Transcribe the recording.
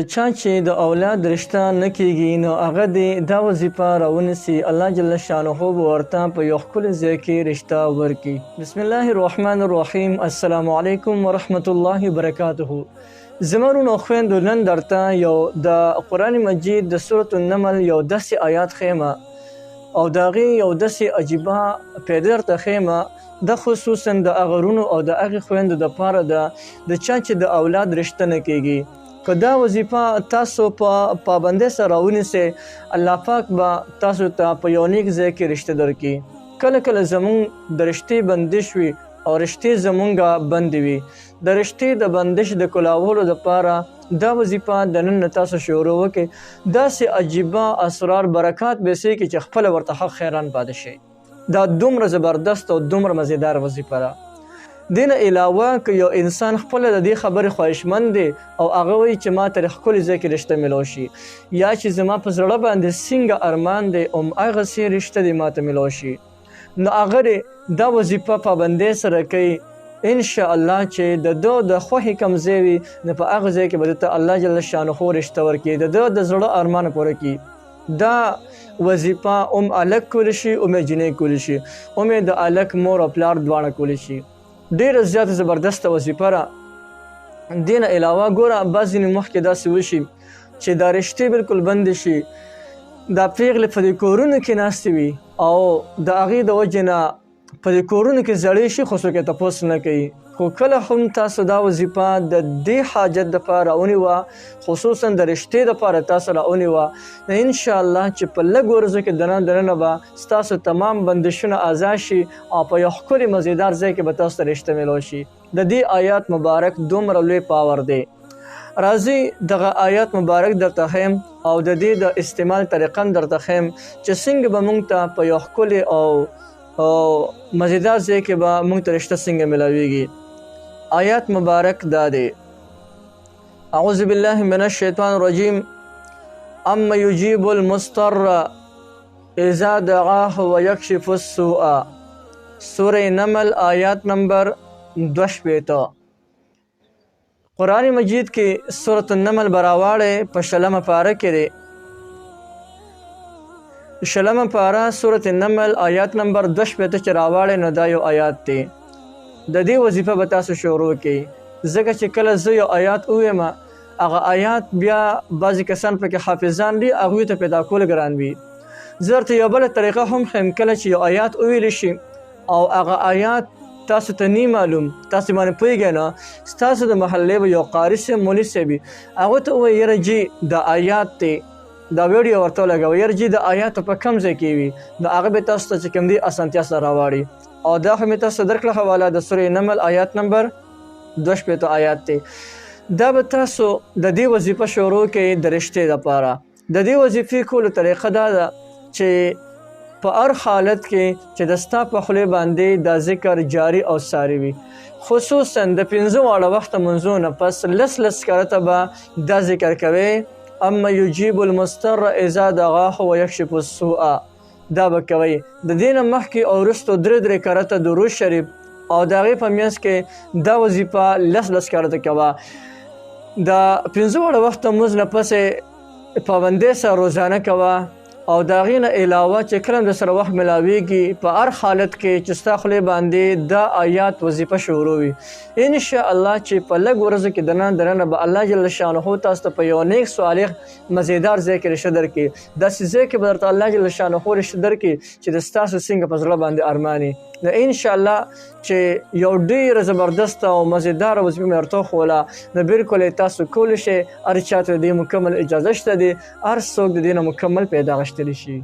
چا چې د اولاد رشته نه کیږي نو هغه دې دا وظیفه راونیسي، الله جل شانه به ورته په یو ښکلي ځای کې رشته ورکړي. بسم الله الرحمن الرحیم. السلام علیکم ورحمت الله وبرکاته. زما ورونو او خویندو، نن درته یو د قرآن مجید د سورة النمل یو داسې آیات ښیمه او د هغې یو داسې عجیبه پیدا درته ښیمه. دا خصوصا د هغه ورونو او د هغې خویندو دپاره ده د چا چې د اولاد رشته نه کیږي. که دا وظیفه تاسو په پابندۍ سره راونیسئ، الله پاک به تاسو ته په یو نیک ځای کې رشته درکړي. کله کله زمونږ د رشتې بندش وي او رشتې زمونږ بندې وي. د رشتې د بندش د کلاولو دپاره دا وظیفه د نن نه تاسو شروع وکړئ. داسې عجیبه اسرار برکات به یې چې خپله ورته حق خیران پاتې شئ. دا دومره زبردست او دومره مزیدار وظیفه ده. دین علاوه که یو انسان خپل د دې خبرې خواهشمند دی او هغه وایي چې ما ته ښکلي ځای کې رشته میلاو شي، یا چې زما په زړه باندې څنګه ارمان دی هماغسې رشته دې ما ته میلاو شي، نو هغه دا وظیفه پابندۍ سره کوي. انشاءالله چې د ده د خوښې کوم ځای وي نو په هغه ځای کې به ته الله جل شانه رشته ورکړي، د ده د زړه ارمان پوره کړي. دا وظیفه هلک کولی شي، جنۍ کولی شي، د هلک مور او پلار دواړه کولی شي. ډیره زیاته زبردسته وظیفه ده. دین علاوه ګوره بعض ځینې مخکې داسې وشي چې دا رشتې بالکل بندې شي، دا پیغلې په دې کورونو کې ناستې وي او د هغې د وجې نه په دې کورونو کې زړې شي، خو څوک یې تپوس نه کوي. خو کله هم تاسو دا وظیفه د دې حاجت دپاره راونیوه، خصوصا د رشتې دپاره تاسو راونیوه، نو انشاءالله چې په لږ ورځو کې دننه به ستاسو تمام بندشونه ازاد شي او په یو ښکلي مزیدار ځای کې به تاسو ته رشته میلاو شي. د دې آیات مبارک دومره لوی پاور دی. راځئ دغه آیات مبارک درته ښیم او د دې د استعمال طریقه هم درته ښیم چې څنګه به موږ ته په یو ښکلي او مزیدار ځای کې به موږ ته رشته څنګه میلاویږي. آیات مبارک دا دی: اعوذ بالله من الشیطان الرجیم. اما یجیب المضطر اذا دعاه ویکشف السوء. سورہ نمل آیات نمبر 2. قرآن مجید کې سورة النمل براواړی په 6 پاره کې دی. 6 پاره سورة النمل آیات نمبر 2 چې راواړی نو دا یو آیات دی. د دې وظیفه به تاسو شروع کړئ، ځکه چې کله زه یو آیات ووایم هغه آیات بیا بعضې کسان پکې حافظان دي، هغوی ته پیدا کول ګران وي. زه درته یوه بله طریقه هم ښیم، کله چې یو آیات وویلی شي او هغه آیات تاسو ته نی معلوم، تاسو باندې پوهېږئ نه، ستاسو د محلې به یو قاري صاحب مولي صاحب وي، هغه ته ووایي یاره جي دا آیات دی، دا ویډیو ورته ولګوئ، یاره جي د آیاتو په کم ځای کې وي، نو هغه به تاسو ته چې کوم دی اسانتیا سره راواړي. او دا خو مې تاسو درکړه حواله د سورې نمل آیات نمبر 2 آیات دی. دا به تاسو د دې وظیفه شروع کړئ د رشتې دپاره. د دې وظیفې کولو طریقه دا ده چې په هر حالت کې چې د ستا په خولې باندې دا ذکر جاري او ساري وي، خصوصا د 5 واړه وخته منځو نه پس 10 کرته به دا ذکر کوئ: اما یجیب المضطر اذا دعاه ویکشف السوء. دا به کوئ. د دې نه مخکې او وروستو 3 کرته درود شریف او د هغې په منځ کې دا وظیفه 10 کرته کوه. د 5 واړه وخته لمونځ نه پسې پابندۍ سره روزانه کوه او د هغې نه علاوه چې کله هم درسره وخت میلاویږي په هر حالت کې چې ستا خولې باندې دا آیات وظیفه شروع وي، انشاءالله چې په لږ ورځو کې دننه به الله جل شانه تاسو ته په یو نیک صالح مزیدار ځای کې رشته درکړي. داسې ځای کې به درته الله جل شانه رشته درکړي چې د ستاسو څنګه په زړه باندې ارماني. نو انشاءالله چې یو ډېره زبردسته او مزیداره وظیفه مې ورته وښوله، نو بالکل یې تاسو کولی شئ. هر چا ته د دې مکمل اجازه شته دی، هر څوک د دې نه مکمل پیدا اخیستلی شي.